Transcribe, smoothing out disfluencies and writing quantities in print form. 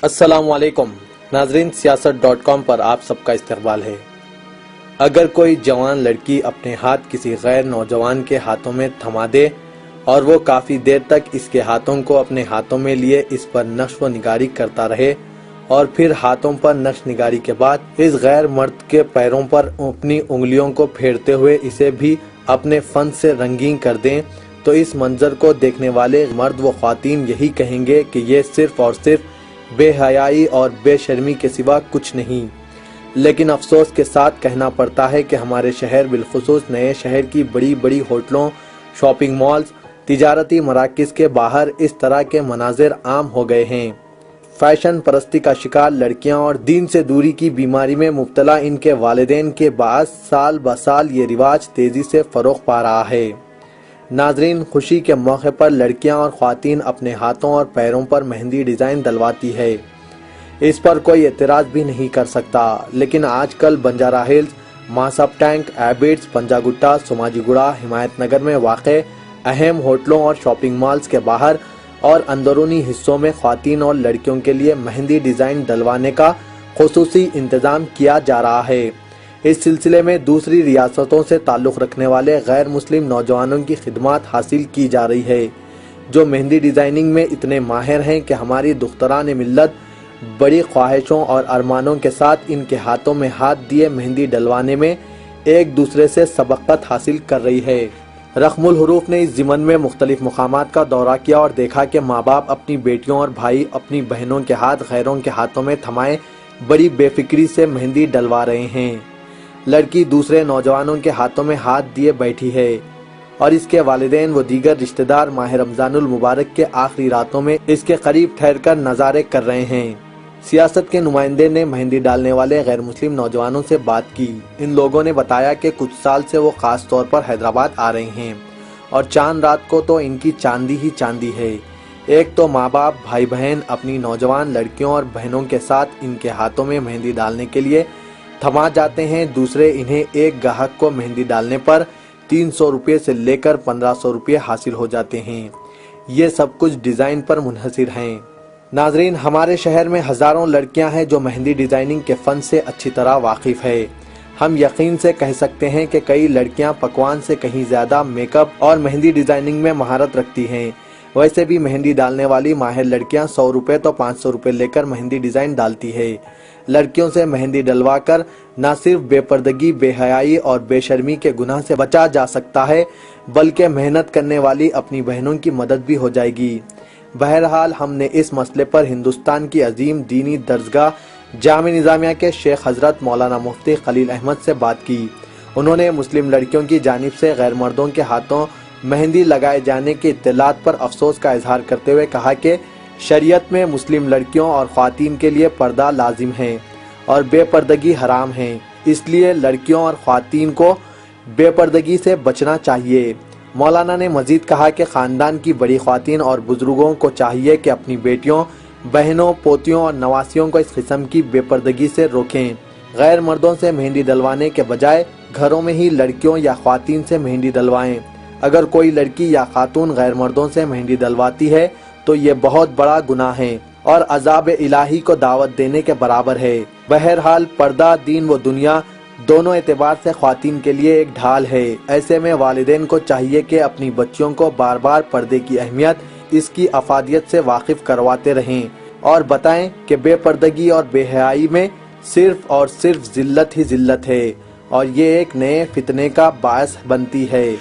السلام علیکم ناظرین، سیاست.com پر آپ سب کا استقبال ہے۔ اگر کوئی جوان لڑکی اپنے ہاتھ کسی غیر نوجوان کے ہاتھوں میں تھما دے اور وہ کافی دیر تک اس کے ہاتھوں کو اپنے ہاتھوں میں لیے اس پر نقش و نگاری کرتا رہے اور پھر ہاتھوں پر نقش نگاری کے بعد اس غیر مرد کے پیروں پر اپنی انگلیوں کو پھیرتے ہوئے اسے بھی اپنے فن سے رنگین کر دیں، تو اس منظر کو دیکھنے والے مرد و خواتین یہی کہیں گے کہ یہ صرف اور صرف بے حیائی اور بے شرمی کے سوا کچھ نہیں۔ لیکن افسوس کے ساتھ کہنا پڑتا ہے کہ ہمارے شہر، بالخصوص نئے شہر کی بڑی بڑی ہوٹلوں، شاپنگ مالز، تجارتی مراکز کے باہر اس طرح کے مناظر عام ہو گئے ہیں۔ فیشن پرستی کا شکار لڑکیاں اور دین سے دوری کی بیماری میں مبتلا ان کے والدین کے باعث سال بہ سال یہ رواج تیزی سے فروغ پا رہا ہے۔ ناظرین، خوشی کے موقع پر لڑکیاں اور خواتین اپنے ہاتھوں اور پیروں پر مہندی ڈیزائن ڈلواتی ہے، اس پر کوئی اعتراض بھی نہیں کر سکتا۔ لیکن آج کل بنجارہ ہلز، ماسب ٹینک، ایبٹس، پنجا گٹا، سماجی گڑا، حمایت نگر میں واقع اہم ہوٹلوں اور شاپنگ مالز کے باہر اور اندرونی حصوں میں خواتین اور لڑکیوں کے لیے مہندی ڈیزائن ڈلوانے کا خصوصی انتظام کیا جا رہا ہے۔ اس سلسلے میں دوسری ریاستوں سے تعلق رکھنے والے غیر مسلم نوجوانوں کی خدمات حاصل کی جا رہی ہے، جو مہندی ڈیزائننگ میں اتنے ماہر ہیں کہ ہماری دختران ملت بڑی خواہشوں اور ارمانوں کے ساتھ ان کے ہاتھوں میں ہاتھ دیے مہندی ڈلوانے میں ایک دوسرے سے سبقت حاصل کر رہی ہے۔ رقم الحروف نے اس ضمن میں مختلف مقامات کا دورہ کیا اور دیکھا کہ ماں باپ اپنی بیٹیوں اور بھائی اپنی بہنوں کے ہاتھ غیروں کے ہاتھوں میں تھمائے بڑی بے فکری سے مہندی ڈلوا رہے ہیں۔ لڑکی دوسرے نوجوانوں کے ہاتھوں میں ہاتھ دیے بیٹھی ہے اور اس کے والدین و دیگر رشتہ دار ماہ رمضان المبارک کے آخری راتوں میں اس کے قریب ٹھہر کر نظارے کر رہے ہیں۔ سیاست کے نمائندے نے مہندی ڈالنے والے غیر مسلم نوجوانوں سے بات کی۔ ان لوگوں نے بتایا کہ کچھ سال سے وہ خاص طور پر حیدرآباد آ رہے ہیں اور چاند رات کو تو ان کی چاندی ہی چاندی ہے۔ ایک تو ماں باپ، بھائی بہن اپنی نوجوان لڑکیوں اور بہنوں کے ساتھ ان کے ہاتھوں میں مہندی ڈالنے کے لیے تھما جاتے ہیں، دوسرے انہیں ایک گاہک کو مہندی ڈالنے پر 300 روپے سے لے کر 1500 روپے حاصل ہو جاتے ہیں۔ یہ سب کچھ ڈیزائن پر منحصر ہیں۔ ناظرین، ہمارے شہر میں ہزاروں لڑکیاں ہیں جو مہندی ڈیزائننگ کے فن سے اچھی طرح واقف ہے۔ ہم یقین سے کہہ سکتے ہیں کہ کئی لڑکیاں پکوان سے کہیں زیادہ میک اپ اور مہندی ڈیزائننگ میں مہارت رکھتی ہیں۔ ویسے بھی مہندی ڈالنے والی ماہر لڑکیاں 100 روپے تو 500 روپے لے کر مہندی ڈیزائن ڈالتی ہے۔ لڑکیوں سے مہندی ڈلوا کر نہ صرف بے پردگی، بے حیائی اور بے شرمی کے گناہ سے بچا جا سکتا ہے، بلکہ محنت کرنے والی اپنی بہنوں کی مدد بھی ہو جائے گی۔ بہرحال ہم نے اس مسئلے پر ہندوستان کی عظیم دینی درسگاہ جامعہ نظامیہ کے شیخ حضرت مولانا مفتی خلیل احمد سے بات کی۔ انہوں نے مسلم لڑکیوں کی جانب سے غیر مردوں کے ہاتھوں مہندی لگائے جانے کی اطلاعات پر افسوس کا اظہار کرتے ہوئے کہا کہ شریعت میں مسلم لڑکیوں اور خواتین کے لیے پردہ لازم ہے اور بے پردگی حرام ہے، اس لیے لڑکیوں اور خواتین کو بے پردگی سے بچنا چاہیے۔ مولانا نے مزید کہا کہ خاندان کی بڑی خواتین اور بزرگوں کو چاہیے کہ اپنی بیٹیوں، بہنوں، پوتیوں اور نواسیوں کو اس قسم کی بے پردگی سے روکیں۔ غیر مردوں سے مہندی ڈلوانے کے بجائے گھروں میں ہی لڑکیوں یا خواتین سے مہندی ڈلوائیں۔ اگر کوئی لڑکی یا خاتون غیر مردوں سے مہندی ڈلواتی ہے تو یہ بہت بڑا گناہ ہے اور عذاب الہی کو دعوت دینے کے برابر ہے۔ بہرحال پردہ دین و دنیا دونوں اعتبار سے خواتین کے لیے ایک ڈھال ہے۔ ایسے میں والدین کو چاہیے کہ اپنی بچیوں کو بار بار پردے کی اہمیت، اس کی افادیت سے واقف کرواتے رہیں اور بتائیں کہ بے پردگی اور بے حیائی میں صرف اور صرف ذلت ہی ذلت ہے اور یہ ایک نئے فتنے کا باعث بنتی ہے۔